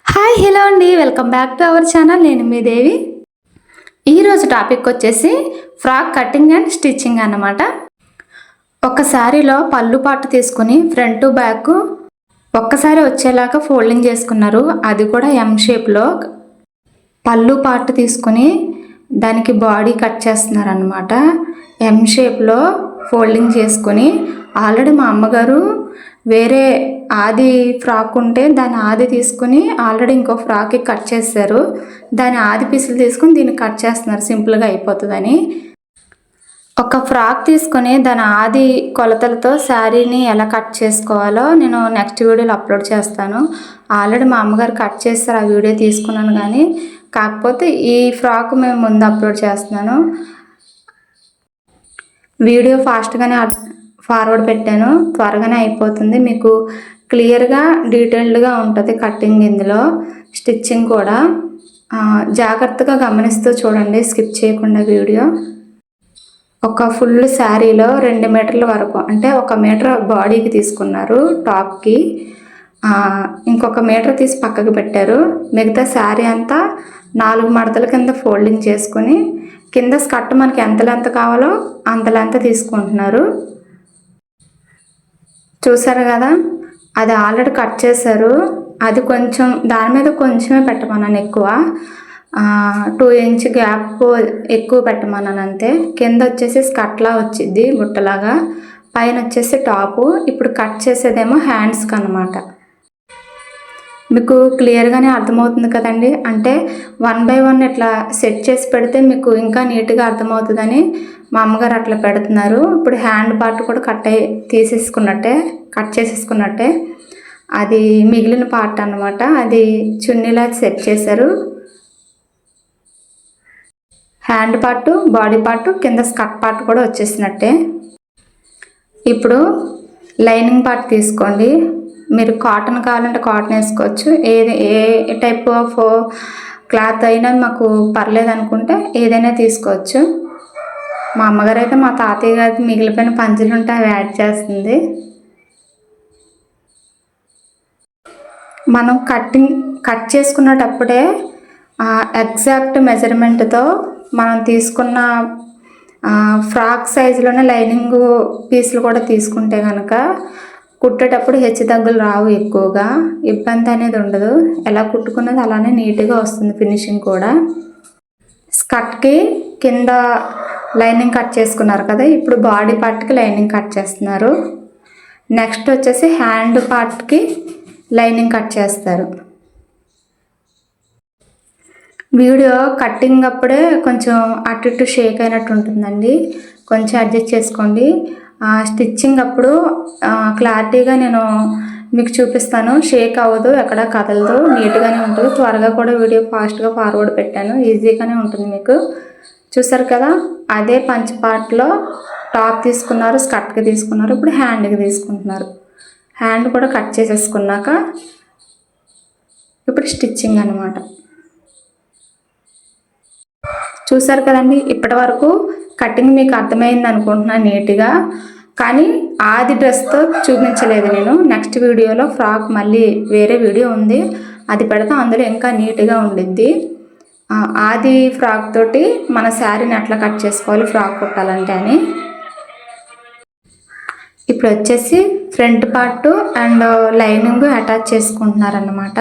Hi hello అండి, welcome back to our channel. నేను మీ దేవి. ఈరోజు టాపిక్ వచ్చేసి ఫ్రాక్ కటింగ్ అండ్ స్టిచ్చింగ్ అన్నమాట. ఒక శారీలో పళ్ళు పాటు తీసుకుని ఫ్రంట్ బ్యాక్ ఒక్కసారి వచ్చేలాగా ఫోల్డింగ్ చేసుకున్నారు. అది కూడా ఎం షేప్లో పళ్ళు పాటు తీసుకుని దానికి బాడీ కట్ చేస్తున్నారు అన్నమాట. ఎం షేప్లో ఫోల్డింగ్ చేసుకుని ఆల్రెడీ మా అమ్మగారు వేరే ఆది ఫ్రాక్ ఉంటే దాని ఆది తీసుకుని ఆల్రెడీ ఇంకో ఫ్రాక్కి కట్ చేశారు. దాని ఆది పీసులు తీసుకుని దీన్ని కట్ చేస్తున్నారు, సింపుల్గా అయిపోతుందని. ఒక ఫ్రాక్ తీసుకొని దాని ఆది కొలతలతో శారీని ఎలా కట్ చేసుకోవాలో నేను నెక్స్ట్ వీడియోలో అప్లోడ్ చేస్తాను. ఆల్రెడీ మా అమ్మగారు కట్ చేస్తారు, ఆ వీడియో తీసుకున్నాను. కానీ కాకపోతే ఈ ఫ్రాక్ మేము ముందు అప్లోడ్ చేస్తున్నాను. వీడియో ఫాస్ట్గానే ఫార్వర్డ్ పెట్టాను, త్వరగానే అయిపోతుంది. మీకు క్లియర్గా డీటెయిల్డ్గా ఉంటుంది కటింగ్, ఇందులో స్టిచ్చింగ్ కూడా. జాగ్రత్తగా గమనిస్తూ చూడండి, స్కిప్ చేయకుండా వీడియో. ఒక ఫుల్ శారీలో 2 మీటర్ల వరకు, అంటే 1 మీటర్ బాడీకి తీసుకున్నారు, టాప్కి. ఇంకొక మీటర్ తీసి పక్కకి పెట్టారు. మిగతా శారీ అంతా 4 మడతల కింద ఫోల్డింగ్ చేసుకుని కింద స్కర్ట్ మనకి ఎంత లెంత్ కావాలో అంత లెంత్ తీసుకుంటున్నారు. చూసారు కదా, అది ఆల్రెడీ కట్ చేశారు. అది కొంచెం దాని మీద కొంచెమే పెట్టమన్నాను, ఎక్కువ 2 ఇంచ్ గ్యాప్ ఎక్కువ పెట్టమన్నాను అంతే. కింద వచ్చేసి స్కర్ట్లా వచ్చింది బుట్టలాగా, పైన వచ్చేసి టాపు. ఇప్పుడు కట్ చేసేదేమో హ్యాండ్స్కి అన్నమాట. మీకు క్లియర్గానే అర్థమవుతుంది కదండి. అంటే 1 బై 1 ఇట్లా సెట్ చేసి పెడితే మీకు ఇంకా నీట్గా అర్థమవుతుందని మా అమ్మగారు అట్లా పెడుతున్నారు. ఇప్పుడు హ్యాండ్ పార్ట్ కూడా కట్ చేసేసుకున్నట్టే. అది మిగిలిన పార్ట్ అన్నమాట. అది చున్నీలా సెట్ చేశారు. హ్యాండ్ పార్ట్, బాడీ పార్ట్, కింద స్కర్ట్ పార్ట్ కూడా వచ్చేసినట్టే. ఇప్పుడు లైనింగ్ పార్ట్ తీసుకోండి. మీరు కాటన్ కావాలంటే కాటన్ వేసుకోవచ్చు, ఏ టైప్ ఆఫ్ క్లాత్ అయినా మాకు పర్లేదు అనుకుంటే ఏదైనా తీసుకోవచ్చు. మా అమ్మగారు అయితే మా తాతయ్య గారికి మిగిలిపోయిన పంచులు ఉంటే అవి యాడ్ చేస్తుంది. మనం కట్ చేసుకున్నటప్పుడే ఎగ్జాక్ట్ మెజర్మెంట్తో మనం తీసుకున్న ఫ్రాక్ సైజులోనే లైనింగ్ పీసులు కూడా తీసుకుంటే కనుక కుట్టేటప్పుడు హెచ్చుతగ్గులు రావు, ఎక్కువగా ఇబ్బంది అనేది ఉండదు. ఎలా కుట్టుకున్నది అలానే నీట్గా వస్తుంది ఫినిషింగ్ కూడా. స్కర్ట్కి కింద లైనింగ్ కట్ చేసుకున్నారు కదా, ఇప్పుడు బాడీ పార్ట్కి లైనింగ్ కట్ చేస్తున్నారు. నెక్స్ట్ వచ్చేసి హ్యాండ్ పార్ట్కి లైనింగ్ కట్ చేస్తారు. వీడియో కట్టింగ్ అప్పుడే కొంచెం అటు ఇటు షేక్ అయినట్టు ఉంటుందండి, కొంచెం అడ్జస్ట్ చేసుకోండి. స్టిచ్చింగ్ అప్పుడు క్లారిటీగా నేను మీకు చూపిస్తాను, షేక్ అవ్వదు, ఎక్కడ కదలదు, నీట్గానే ఉంటుంది. త్వరగా కూడా వీడియో ఫాస్ట్గా ఫార్వర్డ్ పెట్టాను, ఈజీగానే ఉంటుంది మీకు. చూసారు కదా, అదే పంచ్ పార్ట్లో టాప్ తీసుకున్నారు, స్కర్ట్కి తీసుకున్నారు, ఇప్పుడు హ్యాండ్కి తీసుకుంటున్నారు. హ్యాండ్ కూడా కట్ చేసేసుకున్నాక ఇప్పుడు స్టిచ్చింగ్ అన్నమాట. చూసారు కదండి, ఇప్పటి వరకు కటింగ్ మీకు అర్థమైంది అనుకుంటున్నాను నీట్గా. కానీ ఆది డ్రెస్తో చూపించలేదు నేను. నెక్స్ట్ వీడియోలో ఫ్రాక్ మళ్ళీ వేరే వీడియో ఉంది, అది పెడితే అందులో ఇంకా నీట్గా ఉండిద్ది. ఆది ఫ్రాక్ తోటి మన శారీని ఎట్లా కట్ చేసుకోవాలి ఫ్రాక్ కుట్టాలంటే అని. ఇప్పుడు వచ్చేసి front part and lining attach చేసుకుంటున్నారన్నమాట.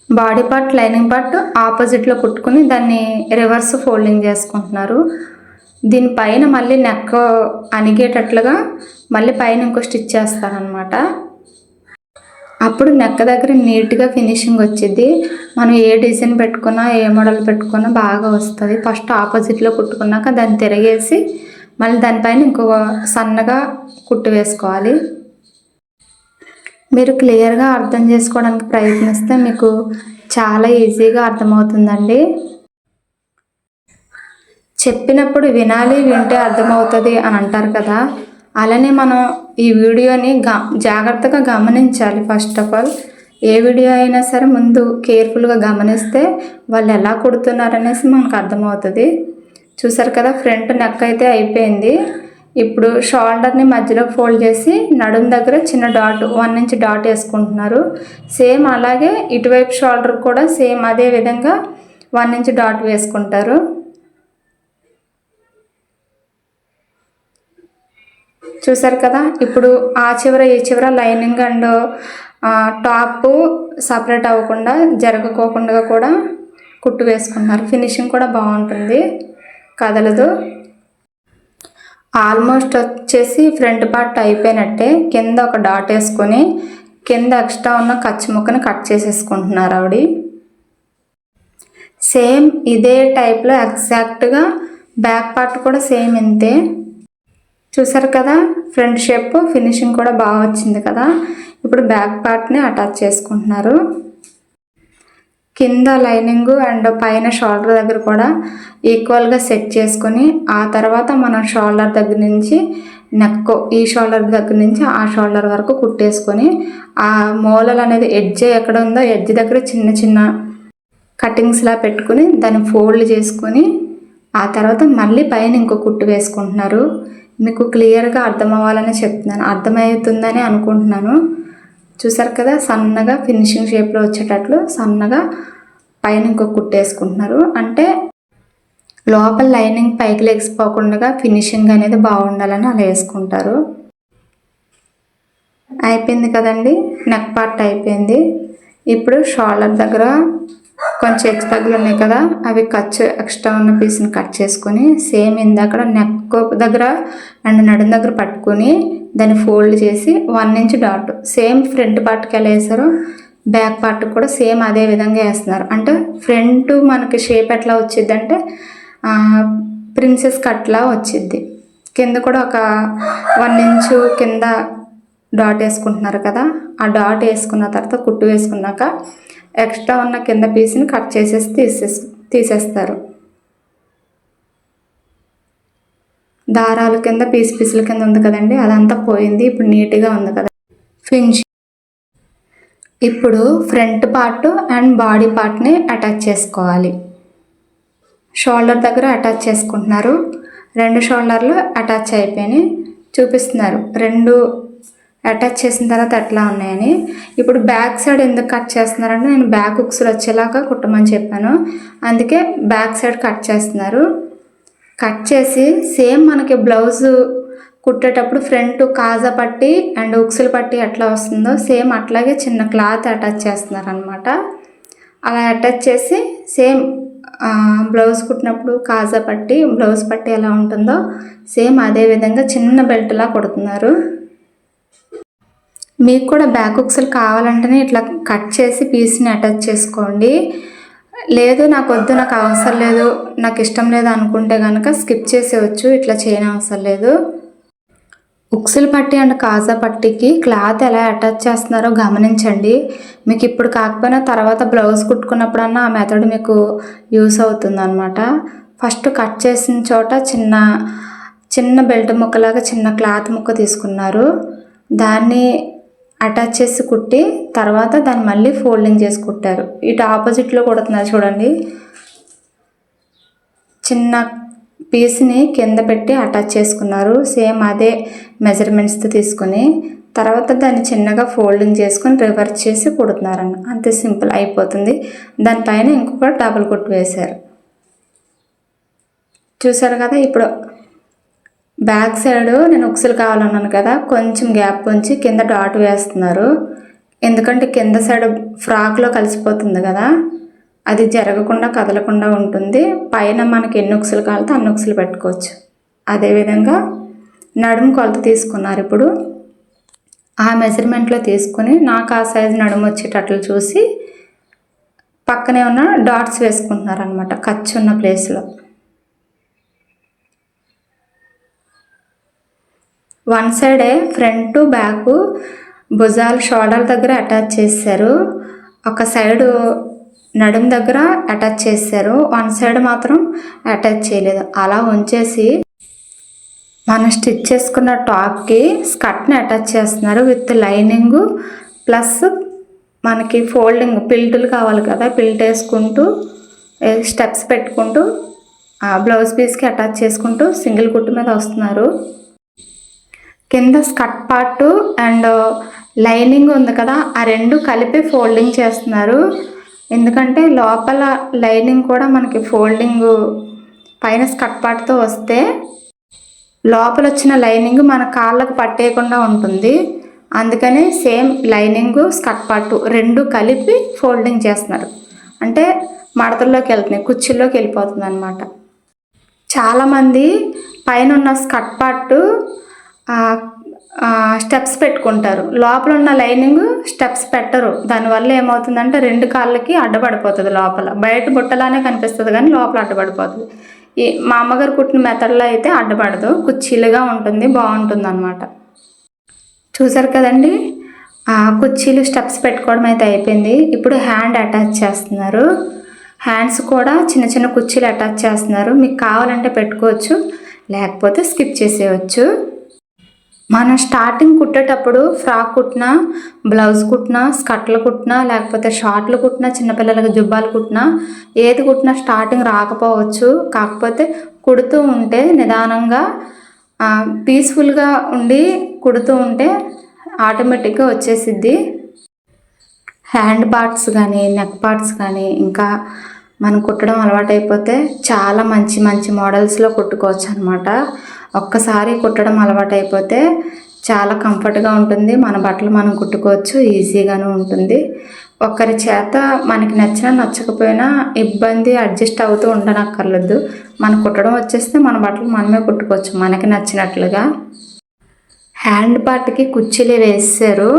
బాడీ పార్ట్, లైనింగ్ పార్ట్ ఆపోజిట్లో కుట్టుకుని దాన్ని రివర్స్ ఫోల్డింగ్ చేసుకుంటున్నారు. దీనిపైన మళ్ళీ నెక్ అణిగేటట్లుగా మళ్ళీ పైన ఇంకో స్టిచ్ చేస్తారనమాట. అప్పుడు నెక్ దగ్గర నీట్గా ఫినిషింగ్ వచ్చింది. మనం ఏ డిజైన్ పెట్టుకున్నా, ఏ మోడల్ పెట్టుకున్నా బాగా వస్తుంది. ఫస్ట్ ఆపోజిట్లో కుట్టుకున్నాక దాన్ని తిరగేసి మళ్ళీ దానిపైన ఇంకో సన్నగా కుట్టు వేసుకోవాలి. మీరు క్లియర్గా అర్థం చేసుకోవడానికి ప్రయత్నిస్తే మీకు చాలా ఈజీగా అర్థమవుతుందండి. చెప్పినప్పుడు వినాలి, వింటే అర్థమవుతుంది అని అంటారు కదా, అలానే మనం ఈ వీడియోని జాగ్రత్తగా గమనించాలి. First of all A video అయినా సరే ముందు కేర్ఫుల్గా గమనిస్తే వాళ్ళు ఎలా కుడుతున్నారనేసి మనకు అర్థమవుతుంది. చూసారు కదా, ఫ్రంట్ నెక్ అయితే అయిపోయింది. ఇప్పుడు షోల్డర్ని మధ్యలో ఫోల్డ్ చేసి నడుం దగ్గర చిన్న డాట్ 1 ఇంచ్ డాట్ వేసుకుంటున్నారు. సేమ్ అలాగే ఇటువైపు షోల్డర్ కూడా సేమ్ అదే విధంగా 1 ఇంచ్ డాట్ వేసుకుంటారు. చూసారు కదా. ఇప్పుడు ఆ చివర ఈ చివర లైనింగ్ అండ్ టాప్ సపరేట్ అవ్వకుండా జరగకోకుండా కూడా కుట్టు వేసుకుంటున్నారు. ఫినిషింగ్ కూడా బాగుంటుంది, కదలదు. ఆల్మోస్ట్ వచ్చేసి ఫ్రంట్ పార్ట్ అయిపోయినట్టే. కింద ఒక డాట్ వేసుకొని కింద ఎక్స్ట్రా ఉన్న ఖర్చు ముక్కని కట్ చేసేసుకుంటున్నారు ఆవిడ. సేమ్ ఇదే టైప్లో ఎగ్జాక్ట్గా బ్యాక్ పార్ట్ కూడా సేమ్ ఇంతే. చూసారు కదా, ఫ్రంట్ షేప్ ఫినిషింగ్ కూడా బాగా వచ్చింది కదా. ఇప్పుడు బ్యాక్ పార్ట్ని అటాచ్ చేసుకుంటున్నారు. కింద లైనింగ్ అండ్ పైన షోల్డర్ దగ్గర కూడా ఈక్వల్గా సెట్ చేసుకొని ఆ తర్వాత మనం షోల్డర్ దగ్గర నుంచి నెక్, ఈ షోల్డర్ దగ్గర నుంచి ఆ షోల్డర్ వరకు కుట్టేసుకొని ఆ మూలలు అనేది ఎడ్జ్ ఎక్కడ ఉందో ఎడ్జ్ దగ్గర చిన్న చిన్న కటింగ్స్లా పెట్టుకుని దాన్ని ఫోల్డ్ చేసుకొని ఆ తర్వాత మళ్ళీ పైన ఇంకో కుట్టు వేసుకుంటున్నారు. మీకు క్లియర్గా అర్థం అవ్వాలని చెప్తున్నాను, అర్థమవుతుందని అనుకుంటున్నాను. చూసారు కదా, సన్నగా ఫినిషింగ్ షేప్లో వచ్చేటట్లు సన్నగా పైన ఇంకో కుట్టేసుకుంటున్నారు. అంటే లోపల లైనింగ్ పైకి లెగిసిపోకుండా ఫినిషింగ్ అనేది బాగుండాలని అలా వేసుకుంటారు. అయిపోయింది కదండి, నెక్ పార్ట్ అయిపోయింది. ఇప్పుడు షోల్డర్ దగ్గర కొంచెం ఎక్స్ తగ్గులు ఉన్నాయి కదా, అవి ఎక్స్ట్రా ఉన్న పీస్ని కట్ చేసుకొని సేమ్ ఇందాక నెక్ దగ్గర అండ్ నడుం దగ్గర పట్టుకొని దాన్ని ఫోల్డ్ చేసి 1 ఇంచ్ డాట్ సేమ్ ఫ్రంట్ పార్ట్కి ఎలా వేసారో బ్యాక్ పార్ట్ కూడా సేమ్ అదే విధంగా వేస్తున్నారు. అంటే ఫ్రంట్ మనకి షేప్ ఎట్లా వచ్చింది అంటే ప్రిన్సెస్ కట్లా వచ్చింది. కింద కూడా ఒక 1 ఇంచు కింద డాట్ వేసుకుంటున్నారు కదా, ఆ డాట్ వేసుకున్న తర్వాత కుట్టు వేసుకున్నాక ఎక్స్ట్రా ఉన్న కింద పీస్ని కట్ చేసేసి తీసేస్తారు. దారాలు కింద పీసుల కింద ఉంది కదండి, అదంతా పోయింది. ఇప్పుడు నీట్గా ఉంది కదా ఫినిష్. ఇప్పుడు ఫ్రంట్ పార్ట్ అండ్ బాడీ పార్ట్ని అటాచ్ చేసుకోవాలి. షోల్డర్ దగ్గర అటాచ్ చేసుకుంటున్నారు. 2 షోల్డర్లు అటాచ్ అయిపోయినాయి, చూపిస్తున్నారు 2 అటాచ్ చేసిన తర్వాత ఎట్లా ఉన్నాయని. ఇప్పుడు బ్యాక్ సైడ్ ఎందుకు కట్ చేస్తున్నారంటే నేను బ్యాక్ హుక్స్లు వచ్చేలాగా కుట్టమని చెప్పాను, అందుకే బ్యాక్ సైడ్ కట్ చేస్తున్నారు. కట్ చేసి సేమ్ మనకి బ్లౌజు కుట్టేటప్పుడు ఫ్రంట్ కాజా పట్టి అండ్ హుక్స్లు పట్టి ఎట్లా వస్తుందో సేమ్ అట్లాగే చిన్న క్లాత్ అటాచ్ చేస్తున్నారు అనమాట. అలా అటాచ్ చేసి సేమ్ బ్లౌజ్ కుట్టినప్పుడు కాజా పట్టి బ్లౌజ్ పట్టి ఎలా ఉంటుందో సేమ్ అదే విధంగా చిన్న బెల్ట్లా కుడుతున్నారు. మీకు కూడా బ్యాక్ హుక్స్లు కావాలంటేనే ఇట్లా కట్ చేసి పీస్ని అటాచ్ చేసుకోండి. లేదు నాకు వద్దు, నాకు అవసరం లేదు, నాకు ఇష్టం లేదు అనుకుంటే కనుక స్కిప్ చేసేవచ్చు, ఇట్లా చేయని అవసరం లేదు. హుక్స్లు పట్టి అండ్ కాజా పట్టికి క్లాత్ ఎలా అటాచ్ చేస్తున్నారో గమనించండి. మీకు ఇప్పుడు కాకపోయినా తర్వాత బ్లౌజ్ కుట్టుకున్నప్పుడన్నా ఆ మెథడ్ మీకు యూస్ అవుతుంది అనమాట. ఫస్ట్ కట్ చేసిన చోట చిన్న బెల్ట్ ముక్కలాగా చిన్న క్లాత్ ముక్క తీసుకున్నారు, దాన్ని అటాచ్ చేసి కుట్టి తర్వాత దాన్ని మళ్ళీ ఫోల్డింగ్ చేసి కుట్టారు. ఇటు ఆపోజిట్లో కుడుతున్నారు చూడండి, చిన్న పీస్ని కింద పెట్టి అటాచ్ చేసుకున్నారు. సేమ్ అదే మెజర్మెంట్స్తో తీసుకుని తర్వాత దాన్ని చిన్నగా ఫోల్డింగ్ చేసుకొని రివర్స్ చేసి కుడుతున్నారన్న, అంతే సింపుల్ అయిపోతుంది. దానిపైన ఇంకొక డబుల్ కుట్టు వేశారు. చూసారు కదా. ఇప్పుడు బ్యాక్ సైడ్ నేను హుక్స్లు కావాలన్నాను కదా, కొంచెం గ్యాప్ ఉంచి కింద డాట్ వేస్తున్నారు. ఎందుకంటే కింద సైడ్ ఫ్రాక్లో కలిసిపోతుంది కదా, అది జరగకుండా కదలకుండా ఉంటుంది. పైన మనకి ఎన్ని హుక్స్లు కావాలితే అన్ని హుక్స్లు పెట్టుకోవచ్చు. అదేవిధంగా నడుము కొలత తీసుకున్నారు. ఇప్పుడు ఆ మెజర్మెంట్లో తీసుకుని నాకు ఆ సైజు నడుము వచ్చేటట్లు చూసి పక్కనే ఉన్న డాట్స్ వేసుకుంటున్నారు అనమాట, ఖర్చు ఉన్న ప్లేస్లో. 1 సైడే ఫ్రంట్ బ్యాక్ భుజాలు షోల్డర్ దగ్గర అటాచ్ చేశారు, ఒక సైడు నడుం దగ్గర అటాచ్ చేశారు, 1 సైడ్ మాత్రం అటాచ్ చేయలేదు. అలా ఉంచేసి మనం స్టిచ్ చేసుకున్న టాప్కి స్కర్ట్ని అటాచ్ చేస్తున్నారు విత్ లైనింగ్ ప్లస్ మనకి ఫోల్డింగ్ పిల్టులు కావాలి కదా, పిల్ట్ వేసుకుంటూ స్టెప్స్ పెట్టుకుంటూ బ్లౌజ్ పీస్కి అటాచ్ చేసుకుంటూ సింగిల్ కుట్టు మీద వస్తున్నారు. కింద స్కర్ట్ పార్ట్ అండ్ లైనింగ్ ఉంది కదా, ఆ రెండు కలిపి ఫోల్డింగ్ చేస్తున్నారు. ఎందుకంటే లోపల లైనింగ్ కూడా మనకి ఫోల్డింగ్ పైన స్కర్ట్ పార్ట్తో వస్తే లోపల వచ్చిన లైనింగ్ మన కాళ్ళకు పట్టేయకుండా ఉంటుంది. అందుకని సేమ్ లైనింగ్ స్కర్ట్ పార్ట్ రెండు కలిపి ఫోల్డింగ్ చేస్తున్నారు. అంటే మడతల్లోకి వెళ్తున్నాయి, కుర్చీల్లోకి వెళ్ళిపోతుంది అనమాట. చాలామంది పైన ఉన్న స్కర్ట్ పార్ట్ స్టెప్స్ పెట్టుకుంటారు, లోపల ఉన్న లైనింగ్ స్టెప్స్ పెట్టరు. దానివల్ల ఏమవుతుందంటే రెండు కాళ్ళకి అడ్డపడిపోతుంది. లోపల బయట బుట్టలానే కనిపిస్తుంది కానీ లోపల అడ్డపడిపోతుంది. మా అమ్మగారు కుట్టిన మెథడ్లో అయితే అడ్డపడదు, కుర్చీలుగా ఉంటుంది, బాగుంటుంది అనమాట. చూసారు కదండి, కుర్చీలు స్టెప్స్ పెట్టుకోవడం అయితే అయిపోయింది. ఇప్పుడు హ్యాండ్ అటాచ్ చేస్తున్నారు. హ్యాండ్స్ కూడా చిన్న చిన్న కుర్చీలు అటాచ్ చేస్తున్నారు. మీకు కావాలంటే పెట్టుకోవచ్చు, లేకపోతే స్కిప్ చేసేయచ్చు. మనం స్టార్టింగ్ కుట్టేటప్పుడు ఫ్రాక్ కుట్టినా, బ్లౌజ్ కుట్టినా, స్కర్ట్లు కుట్టినా, లేకపోతే షార్ట్లు కుట్టినా, చిన్నపిల్లలకి జుబ్బాలు కుట్టినా, ఏది కుట్టినా స్టార్టింగ్ రాకపోవచ్చు. కాకపోతే కుడుతూ ఉంటే నిదానంగా పీస్ఫుల్గా ఉండి కుడుతూ ఉంటే ఆటోమేటిక్గా వచ్చేసిద్ది. హ్యాండ్ పార్ట్స్ కానీ, నెక్ పార్ట్స్ కానీ ఇంకా మనం కుట్టడం అలవాటైపోతే చాలా మంచి మంచి మోడల్స్లో కుట్టుకోవచ్చు అనమాట. ఒక్కసారి కుట్టడం అలవాటైపోతే చాలా కంఫర్ట్గా ఉంటుంది. మన బట్టలు మనం కుట్టుకోవచ్చు, ఈజీగాను ఉంటుంది. ఒకరి చేత మనకి నచ్చినా నచ్చకపోయినా ఇబ్బంది అడ్జస్ట్ అవుతూ ఉండనక్కర్లేదు. మన కుట్టడం వచ్చేస్తే మన బట్టలు మనమే కుట్టుకోవచ్చు మనకి నచ్చినట్లుగా. హ్యాండ్ పార్ట్కి కుర్చీలు వేసారు.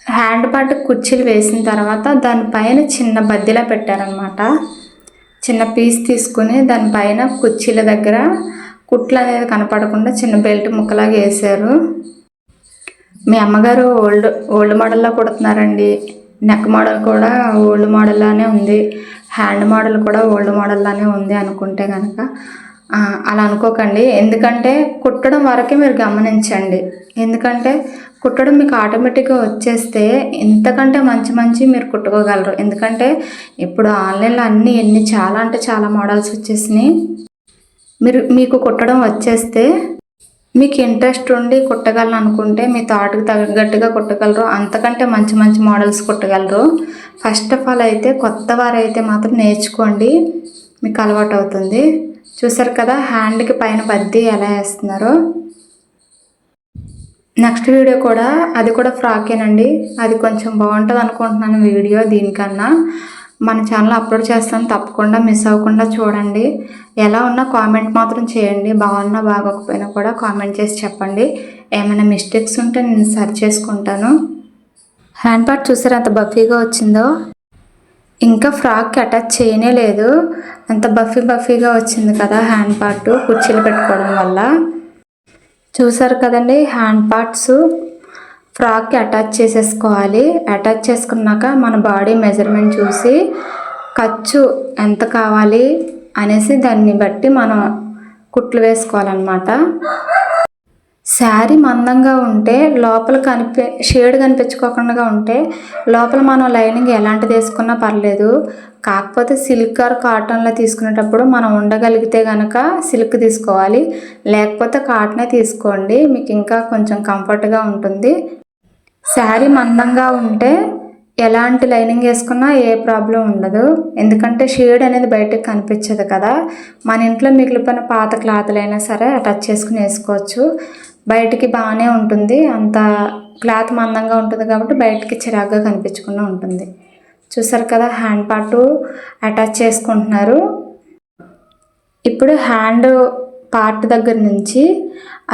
హ్యాండ్ పార్ట్ కుర్చీలు వేసిన తర్వాత దానిపైన చిన్న బద్దెలా పెట్టారనమాట. చిన్న పీస్ తీసుకుని దానిపైన కుర్చీల దగ్గర కుట్లు అనేది కనపడకుండా చిన్న బెల్ట్ ముక్కలాగా వేసారు. మీ అమ్మగారు ఓల్డ్ మోడల్లో కుడుతున్నారండి. నెక్ మోడల్ కూడా ఓల్డ్ మోడల్లానే ఉంది, హ్యాండ్ మోడల్ కూడా ఓల్డ్ మోడల్లానే ఉంది అనుకుంటే కనుక అలా అనుకోకండి. ఎందుకంటే కుట్టడం వరకే మీరు గమనించండి. ఎందుకంటే కుట్టడం మీకు ఆటోమేటిక్గా వచ్చేస్తే ఇంతకంటే మంచి మంచి మీరు కుట్టుకోగలరు. ఎందుకంటే ఇప్పుడు ఆన్లైన్లో ఎన్ని చాలా అంటే చాలా మోడల్స్ వచ్చేసినాయి. మీకు కుట్టడం వచ్చేస్తే మీకు ఇంట్రెస్ట్ ఉండి కుట్టగలను అనుకుంటే మీ థాట్కి తగ్గట్టుగా కుట్టగలరు, అంతకంటే మంచి మంచి మోడల్స్ కుట్టగలరు. ఫస్ట్ ఆఫ్ ఆల్ అయితే కొత్త వారైతే మాత్రం నేర్చుకోండి, మీకు అలవాటు అవుతుంది. చూసారు కదా హ్యాండ్కి పైన బద్దీ ఎలా వేస్తున్నారో. నెక్స్ట్ వీడియో కూడా అది కూడా ఫ్రాకేనండి. అది కొంచెం బాగుంటుంది అనుకుంటున్నాను వీడియో. దీనికన్నా మన ఛానల్ అప్లోడ్ చేస్తాను, తప్పకుండా మిస్ అవ్వకుండా చూడండి. ఎలా ఉన్నా కామెంట్ మాత్రం చేయండి, బాగున్నా బాగోకపోయినా కూడా కామెంట్ చేసి చెప్పండి. ఏమైనా మిస్టేక్స్ ఉంటే నేను సరి చేసుకుంటాను. హ్యాండ్ పార్ట్ చూసారు ఎంత బఫీగా వచ్చిందో. ఇంకా ఫ్రాక్కి అటాచ్ చేయనే లేదు, అంత బఫీగా వచ్చింది కదా హ్యాండ్ పార్ట్ కుర్చీలు పెట్టుకోవడం వల్ల. చూసారు కదండి, హ్యాండ్ పార్ట్స్ ఫ్రాక్కి అటాచ్ చేసేసుకోవాలి. అటాచ్ చేసుకున్నాక మన బాడీ మెజర్మెంట్ చూసి ఖర్చు ఎంత కావాలి అనేసి దాన్ని బట్టి మనం కుట్లు వేసుకోవాలన్నమాట. శారీ మందంగా ఉంటే లోపల షేడ్ కనిపించుకోకుండా ఉంటే లోపల మనం లైనింగ్ ఎలాంటిది వేసుకున్నా పర్లేదు. కాకపోతే సిల్క్ ఆర్ కాటన్లో తీసుకునేటప్పుడు మనం ఉండగలిగితే కనుక సిల్క్ తీసుకోవాలి, లేకపోతే కాటనే తీసుకోండి, మీకు ఇంకా కొంచెం కంఫర్ట్గా ఉంటుంది. శారీ మందంగా ఉంటే ఎలాంటి లైనింగ్ వేసుకున్నా ఏ ప్రాబ్లం ఉండదు. ఎందుకంటే షేడ్ అనేది బయటకు కనిపించదు కదా. మన ఇంట్లో మిగిలిపోయిన పాత క్లాత్లైనా సరే అటాచ్ చేసుకుని వేసుకోవచ్చు, బయటికి బాగానే ఉంటుంది. అంత క్లాత్ మందంగా ఉంటుంది కాబట్టి బయటికి చిరాగ్గా కనిపించకుండా ఉంటుంది. చూసారు కదా హ్యాండ్ పార్ట్ అటాచ్ చేసుకుంటున్నారు. ఇప్పుడు హ్యాండ్ పార్ట్ దగ్గర నుంచి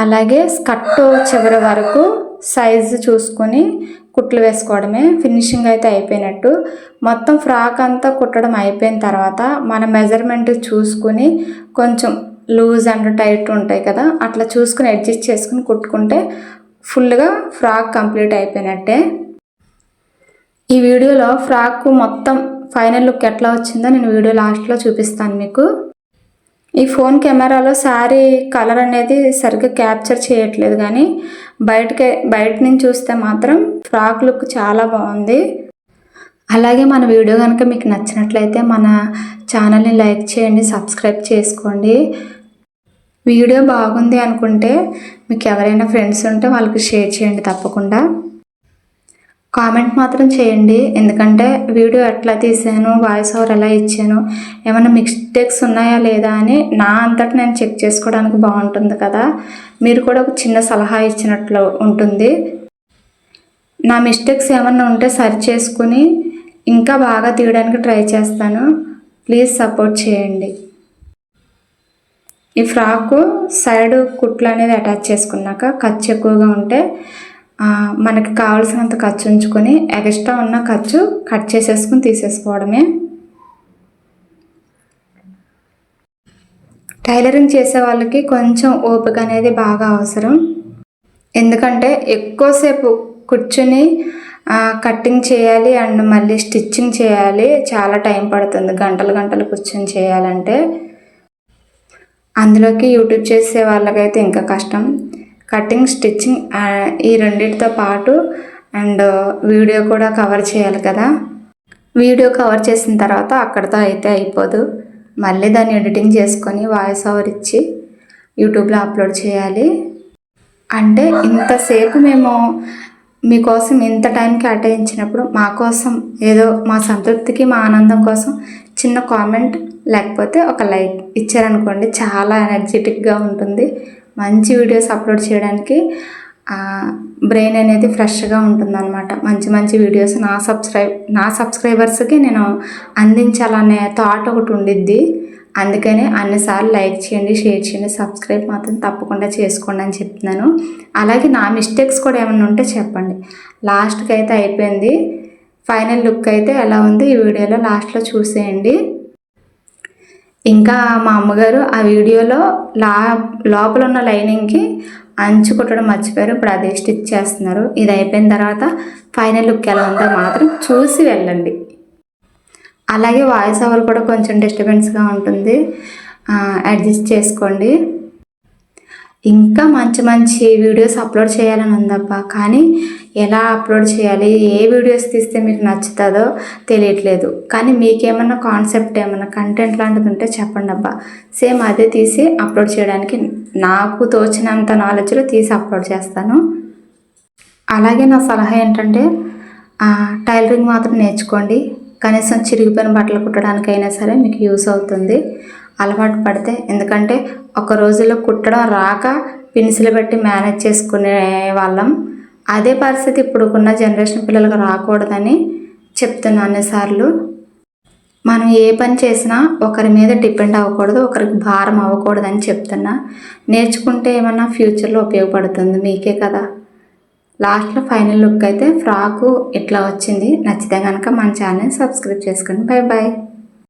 అలాగే స్కర్ట్ చివరి వరకు సైజు చూసుకొని కుట్లు వేసుకోవడమే. ఫినిషింగ్ అయితే అయిపోయినట్టు. మొత్తం ఫ్రాక్ అంతా కుట్టడం అయిపోయిన తర్వాత మన మెజర్మెంట్ చూసుకుని కొంచెం లూజ్ అండ్ టైట్ ఉంటాయి కదా, అట్లా చూసుకుని అడ్జస్ట్ చేసుకుని కుట్టుకుంటే ఫుల్గా ఫ్రాక్ కంప్లీట్ అయిపోయినట్టే. ఈ వీడియోలో ఫ్రాక్ మొత్తం ఫైనల్ లుక్ ఎట్లా వచ్చిందో నేను వీడియో లాస్ట్లో చూపిస్తాను మీకు. ఈ ఫోన్ కెమెరాలో శారీ కలర్ అనేది సరిగ్గా క్యాప్చర్ చేయట్లేదు, కానీ బయట నుంచి చూస్తే మాత్రం ఫ్రాక్ లుక్ చాలా బాగుంది. అలాగే మన వీడియో కనుక మీకు నచ్చినట్లయితే మన ఛానల్ని లైక్ చేయండి, సబ్స్క్రైబ్ చేసుకోండి. వీడియో బాగుంది అనుకుంటే మీకు ఎవరైనా ఫ్రెండ్స్ ఉంటే వాళ్ళకి షేర్ చేయండి తప్పకుండా. కామెంట్ మాత్రం చేయండి, ఎందుకంటే వీడియో ఎట్లా తీసాను, వాయిస్ ఓవర్ ఎలా ఇచ్చాను, ఏమైనా మిస్టేక్స్ ఉన్నాయా లేదా అని నా అంతటా నేను చెక్ చేసుకోవడానికి బాగుంటుంది కదా. మీరు కూడా ఒక చిన్న సలహా ఇచ్చినట్లు ఉంటుంది. నా మిస్టేక్స్ ఏమన్నా ఉంటే సరి చేసుకుని ఇంకా బాగా తీయడానికి ట్రై చేస్తాను. ప్లీజ్ సపోర్ట్ చేయండి. ఈ ఫ్రాకు సైడ్ కుట్లు అనేది అటాచ్ చేసుకున్నాక ఖర్చు ఎక్కువగా ఉంటే మనకి కావాల్సినంత ఖర్చు ఉంచుకొని ఎక్స్ట్రా ఉన్న ఖర్చు కట్ చేసేసుకుని తీసేసుకోవడమే. టైలరింగ్ చేసే వాళ్ళకి కొంచెం ఓపిక అనేది బాగా అవసరం. ఎందుకంటే ఎక్కువసేపు కూర్చుని కట్టింగ్ చేయాలి అండ్ మళ్ళీ స్టిచ్చింగ్ చేయాలి, చాలా టైం పడుతుంది. గంటలు గంటలు కూర్చొని చేయాలంటే అందులోకి యూట్యూబ్ చేసే వాళ్ళకైతే ఇంకా కష్టం. కటింగ్ స్టిచ్చింగ్ ఈ రెండింటితో పాటు అండ్ వీడియో కూడా కవర్ చేయాలి కదా. వీడియో కవర్ చేసిన తర్వాత అక్కడితో అయితే అయిపోదు, మళ్ళీ దాన్ని ఎడిటింగ్ చేసుకొని వాయిస్ ఓవర్ ఇచ్చి యూట్యూబ్లో అప్లోడ్ చేయాలి. అంటే ఇంతసేపు మేము మీకోసం ఇంత టైం కేటాయించినప్పుడు మా కోసం ఏదో మా సంతృప్తికి మా ఆనందం కోసం చిన్న కామెంట్ లేకపోతే ఒక లైక్ ఇచ్చారనుకోండి, చాలా ఎనర్జెటిక్గా ఉంటుంది. మంచి వీడియోస్ అప్లోడ్ చేయడానికి బ్రెయిన్ అనేది ఫ్రెష్గా ఉంటుందన్నమాట. మంచి మంచి వీడియోస్ నా సబ్స్క్రైబర్స్కి నేను అందించాలనే థాట్ ఒకటి ఉండిద్ది. అందుకనే అన్నిసార్లు లైక్ చేయండి, షేర్ చేయండి, సబ్స్క్రైబ్ మాత్రం తప్పకుండా చేసుకోండి అని చెప్తున్నాను. అలాగే నా మిస్టేక్స్ కూడా ఏమైనా ఉంటే చెప్పండి. లాస్ట్కి అయితే అయిపోయింది, ఫైనల్ లుక్ అయితే ఎలా ఉంది ఈ వీడియోలో లాస్ట్లో చూసేయండి. ఇంకా మా అమ్మగారు ఆ వీడియోలో లోపల ఉన్న లైనింగ్కి అంచు కుట్టడం మర్చిపోయారు. ఇప్పుడు అదే స్టిచ్ చేస్తున్నారు. ఇది అయిపోయిన తర్వాత ఫైనల్ లుక్ ఎలా ఉందో మాత్రం చూసి వెళ్ళండి. అలాగే వాయిస్ ఓవర్ కూడా కొంచెం డిస్టర్బెన్స్గా ఉంటుంది, అడ్జస్ట్ చేసుకోండి. ఇంకా మంచి మంచి వీడియోస్ అప్లోడ్ చేయాలని ఉందబ్బా, కానీ ఎలా అప్లోడ్ చేయాలి, ఏ వీడియోస్ తీస్తే మీకు నచ్చుతుందో తెలియట్లేదు. కానీ మీకేమన్నా కాన్సెప్ట్ ఏమన్నా కంటెంట్ లాంటిది ఉంటే చెప్పండి అబ్బా, సేమ్ అదే తీసి అప్లోడ్ చేయడానికి నాకు తోచినంత నాలెడ్జ్లో తీసి అప్లోడ్ చేస్తాను. అలాగే నా సలహా ఏంటంటే టైలరింగ్ మాత్రం నేర్చుకోండి. కనీసం చిరిగిపోయిన బట్టలు కుట్టడానికైనా సరే మీకు యూస్ అవుతుంది అలవాటు పడితే. ఎందుకంటే ఒక రోజులో కుట్టడం రాక పిన్సిల్ పెట్టి మేనేజ్ చేసుకునే వాళ్ళం. అదే పరిస్థితి ఇప్పుడున్న జనరేషన్ పిల్లలకు రాకూడదని చెప్తున్నాను అన్నిసార్లు. మనం ఏ పని చేసినా ఒకరి మీద డిపెండ్ అవ్వకూడదు, ఒకరికి భారం అవ్వకూడదని చెప్తున్నా. నేర్చుకుంటే ఏమన్నా ఫ్యూచర్లో ఉపయోగపడుతుంది మీకే కదా. లాస్ట్లో ఫైనల్ లుక్ అయితే ఫ్రాకు ఇట్లా వచ్చింది. నచ్చితే కనుక మన ఛానల్ సబ్స్క్రైబ్ చేసుకోండి. Bye bye.